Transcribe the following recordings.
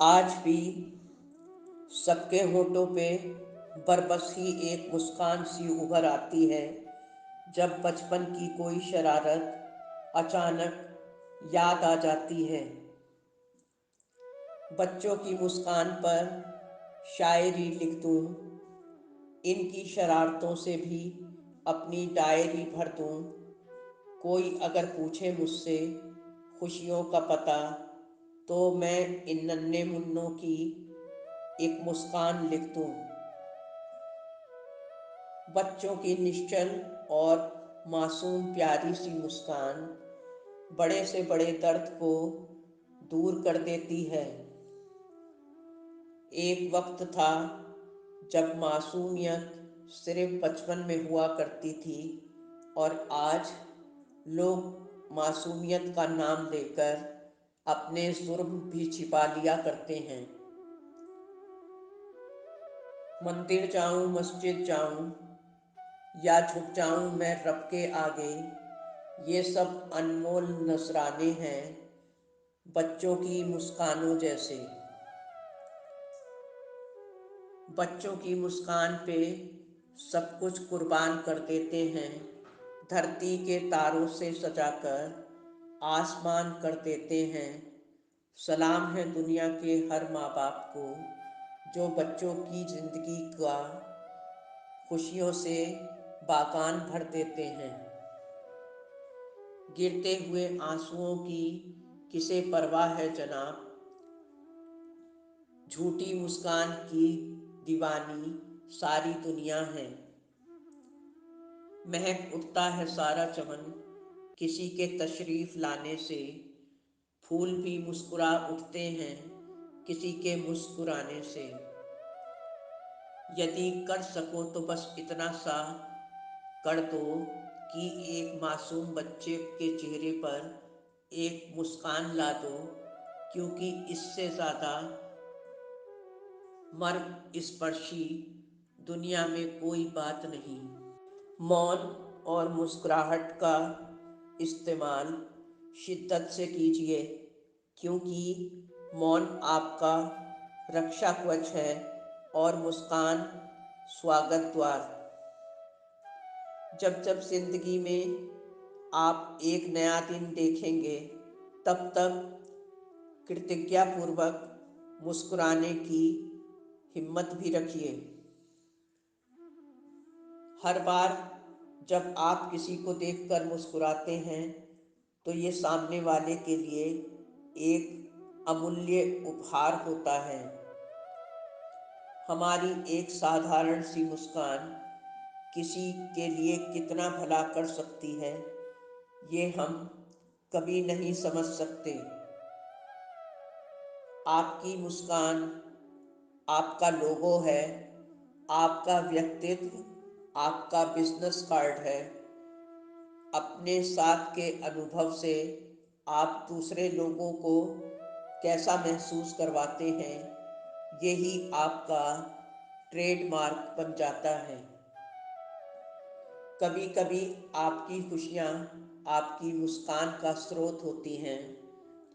आज भी सबके होठों पे बरबस ही एक मुस्कान सी उभर आती है जब बचपन की कोई शरारत अचानक याद आ जाती है। बच्चों की मुस्कान पर शायरी लिख दूं, इनकी शरारतों से भी अपनी डायरी भर दूं। कोई अगर पूछे मुझसे खुशियों का पता, तो मैं इन नन्हे मुन्नों की एक मुस्कान लिख दूं। बच्चों की निश्चल और मासूम प्यारी सी मुस्कान बड़े से बड़े दर्द को दूर कर देती है। एक वक्त था जब मासूमियत सिर्फ बचपन में हुआ करती थी, और आज लोग मासूमियत का नाम लेकर अपने जुर्म भी छिपा लिया करते हैं। मंदिर जाऊं, मस्जिद जाऊं या झुक जाऊं मैं रब के आगे, ये सब अनमोल नजराने हैं बच्चों की मुस्कानों जैसे। बच्चों की मुस्कान पे सब कुछ कुर्बान कर देते हैं, धरती के तारों से सजाकर आसमान कर देते हैं। सलाम है दुनिया के हर माँ बाप को जो बच्चों की जिंदगी का खुशियों से बागान भर देते हैं। गिरते हुए आंसुओं की किसे परवाह है जनाब, झूठी मुस्कान की दीवानी सारी दुनिया है। महक उठता है सारा चमन किसी के तशरीफ लाने से, फूल भी मुस्कुरा उठते हैं किसी के मुस्कुराने से। यदि कर सको तो बस इतना सा कर दो कि एक मासूम बच्चे के चेहरे पर एक मुस्कान ला दो, क्योंकि इससे ज़्यादा मर्म स्पर्शी दुनिया में कोई बात नहीं। मौन और मुस्कुराहट का इस्तेमाल शिद्दत से कीजिए, क्योंकि मौन आपका रक्षा कवच है और मुस्कान स्वागत द्वार। जब जब जिंदगी में आप एक नया दिन देखेंगे, तब तब कृतज्ञतापूर्वक मुस्कुराने की हिम्मत भी रखिए। हर बार जब आप किसी को देखकर मुस्कुराते हैं, तो ये सामने वाले के लिए एक अमूल्य उपहार होता है। हमारी एक साधारण सी मुस्कान किसी के लिए कितना भला कर सकती है, ये हम कभी नहीं समझ सकते। आपकी मुस्कान आपका लोगो है, आपका व्यक्तित्व आपका बिजनेस कार्ड है। अपने साथ के अनुभव से आप दूसरे लोगों को कैसा महसूस करवाते हैं, यही आपका ट्रेडमार्क बन जाता है। कभी कभी आपकी खुशियाँ आपकी मुस्कान का स्रोत होती हैं,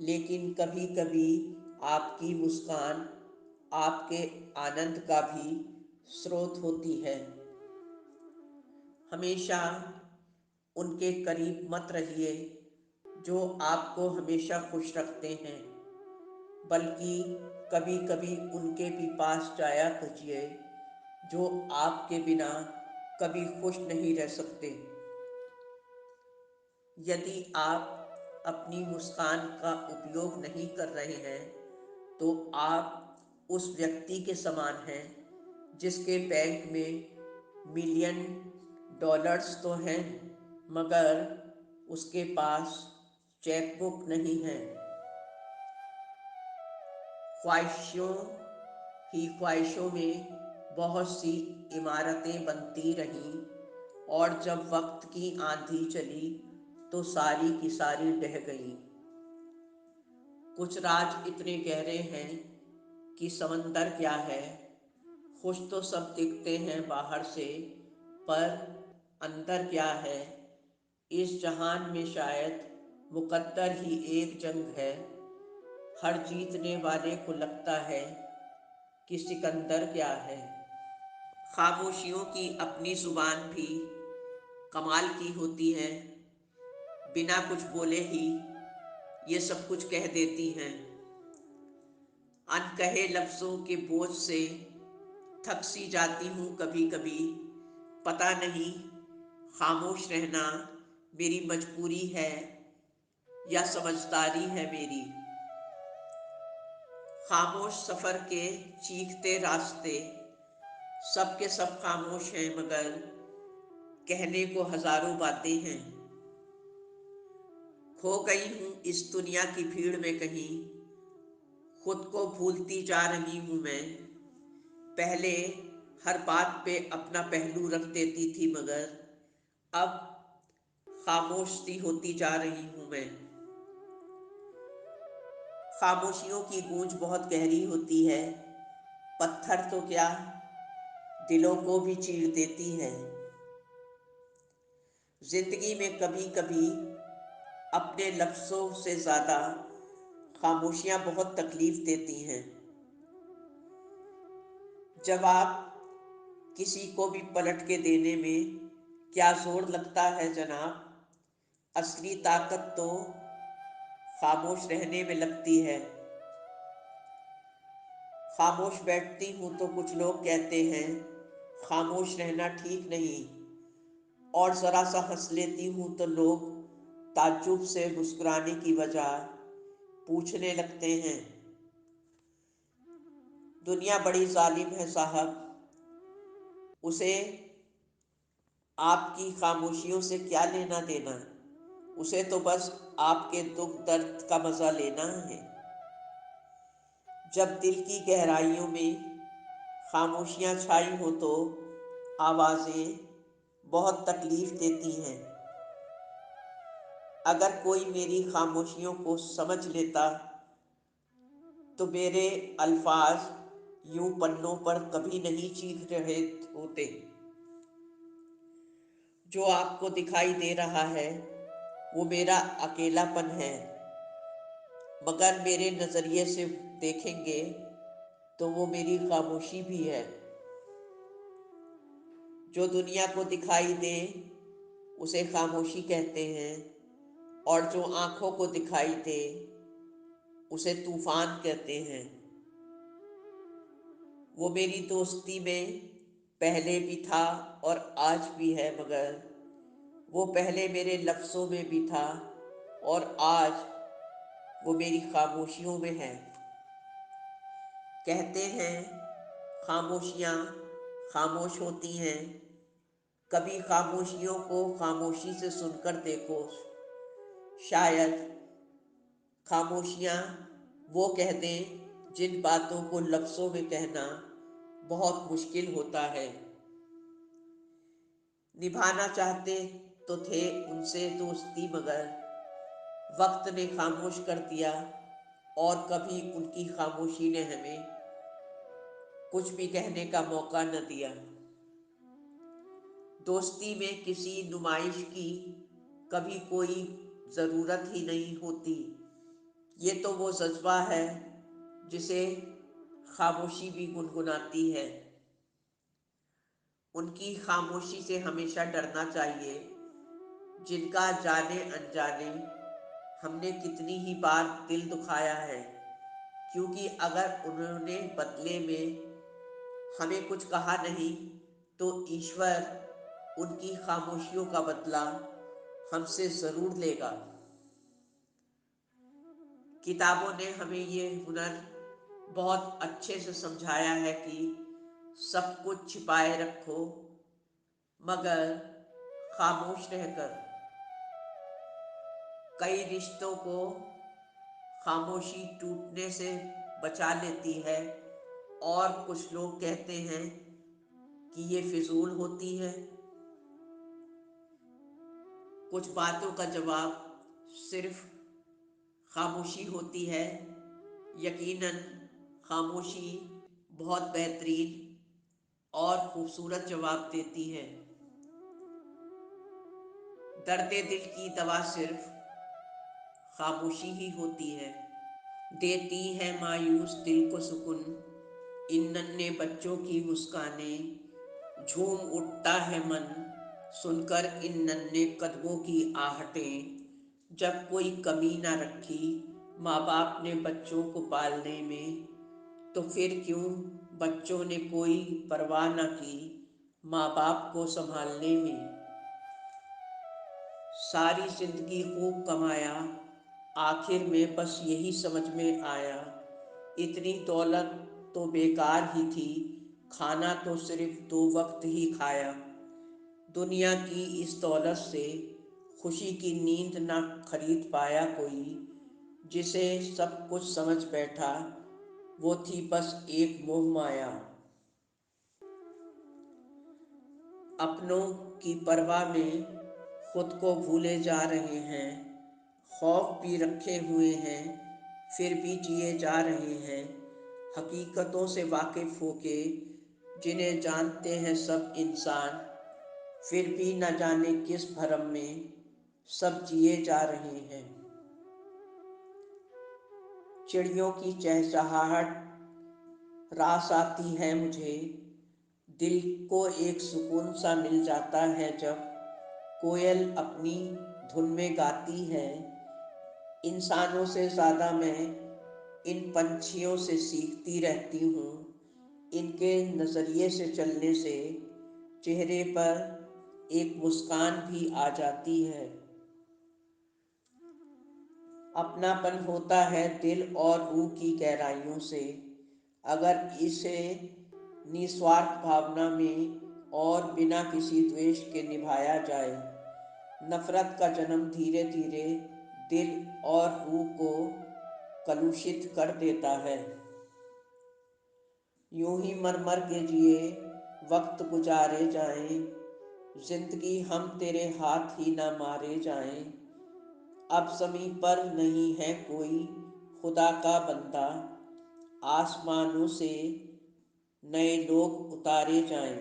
लेकिन कभी कभी आपकी मुस्कान आपके आनंद का भी स्रोत होती है। हमेशा उनके करीब मत रहिए जो आपको हमेशा खुश रखते हैं, बल्कि कभी कभी उनके भी पास जाया कीजिए जो आपके बिना कभी खुश नहीं रह सकते। यदि आप अपनी मुस्कान का उपयोग नहीं कर रहे हैं, तो आप उस व्यक्ति के समान हैं जिसके बैंक में मिलियन डॉलर्स तो हैं, मगर उसके पास चेकबुक नहीं है। ख्वाहिशों ही ख्वाहिशों में बहुत सी इमारतें बनती रहीं, और जब वक्त की आंधी चली तो सारी की सारी ढह गईं। कुछ राज इतने गहरे हैं कि समंदर क्या है। खुश तो सब दिखते हैं बाहर से, पर अंदर क्या है। इस जहान में शायद मुकद्दर ही एक जंग है, हर जीतने वाले को लगता है कि सिकंदर क्या है। खामोशियों की अपनी जुबान भी कमाल की होती है, बिना कुछ बोले ही ये सब कुछ कह देती हैं। अनकहे लफ्ज़ों के बोझ से थक सी जाती हूँ कभी कभी। पता नहीं खामोश रहना मेरी मजबूरी है या समझदारी है मेरी। खामोश सफ़र के चीखते रास्ते, सब के सब खामोश हैं मगर कहने को हजारों बातें हैं। खो गई हूँ इस दुनिया की भीड़ में कहीं, खुद को भूलती जा रही हूँ मैं। पहले हर बात पे अपना पहलू रख देती थी मगर अब खामोश सी होती जा रही हूँ मैं। खामोशियों की गूंज बहुत गहरी होती है, पत्थर तो क्या दिलों को भी चीर देती है। जिंदगी में कभी कभी अपने लफ्ज़ों से ज़्यादा खामोशियाँ बहुत तकलीफ देती हैं। जब आप किसी को भी पलट के देने में क्या जोर लगता है जनाब, असली ताकत तो खामोश रहने में लगती है। खामोश बैठती हूँ तो कुछ लोग कहते हैं खामोश रहना ठीक नहीं, और ज़रा सा हंस लेती हूँ तो लोग ताज्जुब से मुस्कुराने की वजह पूछने लगते हैं। दुनिया बड़ी जालिम है साहब, उसे आपकी खामोशियों से क्या लेना देना। उसे तो बस आपके दुख दर्द का मज़ा लेना है। जब दिल की गहराइयों में खामोशियाँ छाई हो तो आवाज़ें बहुत तकलीफ़ देती हैं। अगर कोई मेरी खामोशियों को समझ लेता तो मेरे अल्फाज यूं पन्नों पर कभी नहीं चीख रहे होते। जो आपको दिखाई दे रहा है वो मेरा अकेलापन है, मगर मेरे नज़रिए से देखेंगे तो वो मेरी खामोशी भी है। जो दुनिया को दिखाई दे उसे खामोशी कहते हैं, और जो आँखों को दिखाई दे उसे तूफान कहते हैं। वो मेरी दोस्ती में पहले भी था और आज भी है, मगर वो पहले मेरे लफ्ज़ों में भी था और आज वो मेरी खामोशियों में है। कहते हैं खामोशियाँ खामोश होती हैं, कभी खामोशियों को खामोशी से सुनकर देखो। शायद खामोशियाँ वो कह दें जिन बातों को लफ्ज़ों में कहना बहुत मुश्किल होता है। निभाना चाहते तो थे उनसे दोस्ती, मगर वक्त ने खामोश कर दिया और कभी उनकी खामोशी ने हमें कुछ भी कहने का मौका न दिया। दोस्ती में किसी नुमाइश की कभी कोई ज़रूरत ही नहीं होती। ये तो वो जज्बा है जिसे खामोशी भी गुनगुनाती है। उनकी खामोशी से हमेशा डरना चाहिए जिनका जाने अनजाने हमने कितनी ही बार दिल दुखाया है। क्योंकि अगर उन्होंने बदले में हमें कुछ कहा नहीं तो ईश्वर उनकी खामोशियों का बदला हमसे ज़रूर लेगा। किताबों ने हमें ये हुनर बहुत अच्छे से समझाया है कि सब कुछ छिपाए रखो मगर खामोश रहकर। कई रिश्तों को खामोशी टूटने से बचा लेती है, और कुछ लोग कहते हैं कि ये फिजूल होती है। कुछ बातों का जवाब सिर्फ खामोशी होती है। यकीनन खामोशी बहुत बेहतरीन और खूबसूरत जवाब देती है। दर्द दिल की दवा सिर्फ खामोशी ही होती है। देती है मायूस दिल को सुकून इन नन्हे बच्चों की मुस्कानें। झूम उठता है मन सुनकर इन नन्हे कदमों की आहटें। जब कोई कमी ना रखी माँ बाप ने बच्चों को पालने में, तो फिर क्यों बच्चों ने कोई परवाह न की माँ बाप को संभालने में। सारी जिंदगी खूब कमाया, आखिर में बस यही समझ में आया, इतनी दौलत तो बेकार ही थी, खाना तो सिर्फ 2 वक्त ही खाया। दुनिया की इस दौलत से खुशी की नींद ना खरीद पाया कोई, जिसे सब कुछ समझ बैठा वो थी बस एक मोह माया। अपनों की परवाह में खुद को भूले जा रहे हैं, खौफ भी रखे हुए हैं फिर भी जिए जा रहे हैं। हकीकतों से वाकिफ होके जिन्हें जानते हैं सब इंसान, फिर भी न जाने किस भरम में सब जिए जा रहे हैं। चिड़ियों की चहचहाहट रास आती है मुझे, दिल को एक सुकून सा मिल जाता है जब कोयल अपनी धुन में गाती है। इंसानों से ज़्यादा मैं इन पंछियों से सीखती रहती हूँ, इनके नज़रिए से चलने से चेहरे पर एक मुस्कान भी आ जाती है। अपनापन होता है दिल और रूह की गहराइयों से, अगर इसे निस्वार्थ भावना में और बिना किसी द्वेष के निभाया जाए। नफरत का जन्म धीरे धीरे दिल और रूह को कलुषित कर देता है। यूं ही मर मर के जिए वक्त गुजारे जाएं, जिंदगी हम तेरे हाथ ही ना मारे जाएं। अब ज़मीं पर नहीं है कोई खुदा का बंदा, आसमानों से नए लोग उतारे जाएं।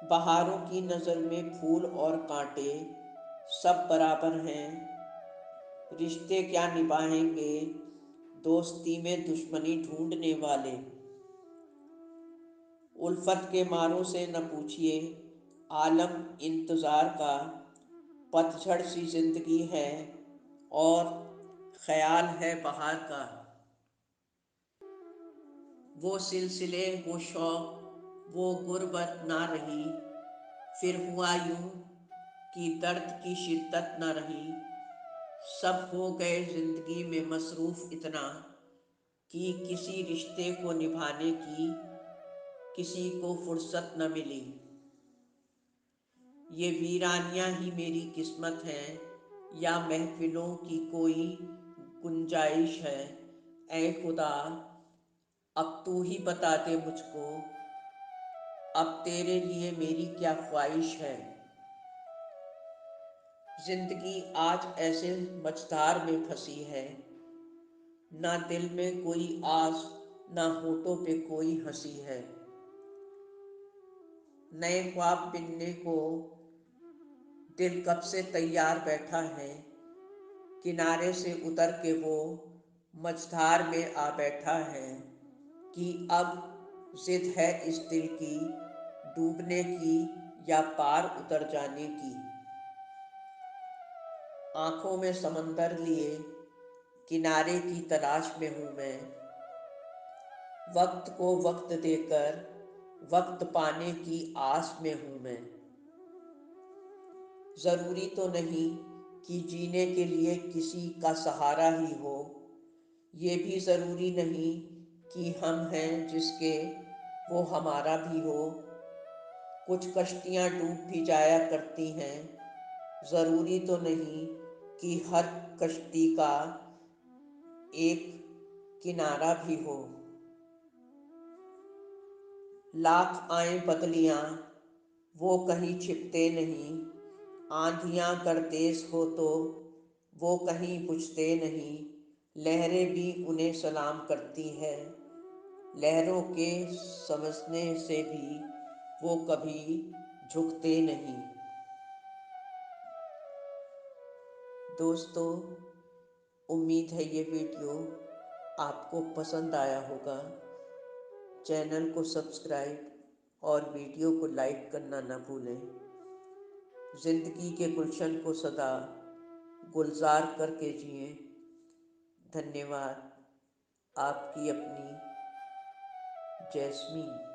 बहारों की नज़र में फूल और कांटे सब बराबर हैं, रिश्ते क्या निभाएंगे दोस्ती में दुश्मनी ढूंढने वाले। उल्फत के मारों से न पूछिए आलम इंतज़ार का, पतझड़ सी जिंदगी है और ख्याल है बहार का। वो सिलसिले वो शौक वो गुर्बत ना रही, फिर हुआ यूं कि दर्द की शिद्दत न रही। सब हो गए जिंदगी में मसरूफ़ इतना कि किसी रिश्ते को निभाने की किसी को फुर्सत न मिली। ये वीरानियाँ ही मेरी किस्मत है या महफिलों की कोई गुंजाइश है। ऐ खुदा अब तू ही बता दे मुझको, अब तेरे लिए मेरी क्या ख्वाहिश है। जिंदगी आज ऐसे मझधार में फंसी है, ना दिल में कोई आस ना होठों पे कोई हंसी है। नए ख्वाब बिनने को दिल कब से तैयार बैठा है, किनारे से उतर के वो मझधार में आ बैठा है कि अब जिद है इस दिल की डूबने की या पार उतर जाने की। आंखों में समंदर लिए किनारे की तलाश में हूँ मैं, वक्त को वक्त देकर वक्त पाने की आस में हूँ मैं। ज़रूरी तो नहीं कि जीने के लिए किसी का सहारा ही हो, ये भी ज़रूरी नहीं कि हम हैं जिसके वो हमारा भी हो। कुछ कश्तियाँ डूब भी जाया करती हैं, ज़रूरी तो नहीं कि हर कश्ती का एक किनारा भी हो। लाख आए बदलियाँ वो कहीं छिपते नहीं, आंधियाँ कर तेज हो तो वो कहीं बुझते नहीं। लहरें भी उन्हें सलाम करती है, लहरों के समझने से भी वो कभी झुकते नहीं। दोस्तों, उम्मीद है ये वीडियो आपको पसंद आया होगा। चैनल को सब्सक्राइब और वीडियो को लाइक करना ना भूलें। ज़िंदगी के गुलशन को सदा गुलजार करके जिएं। धन्यवाद। आपकी अपनी जैस्मीन।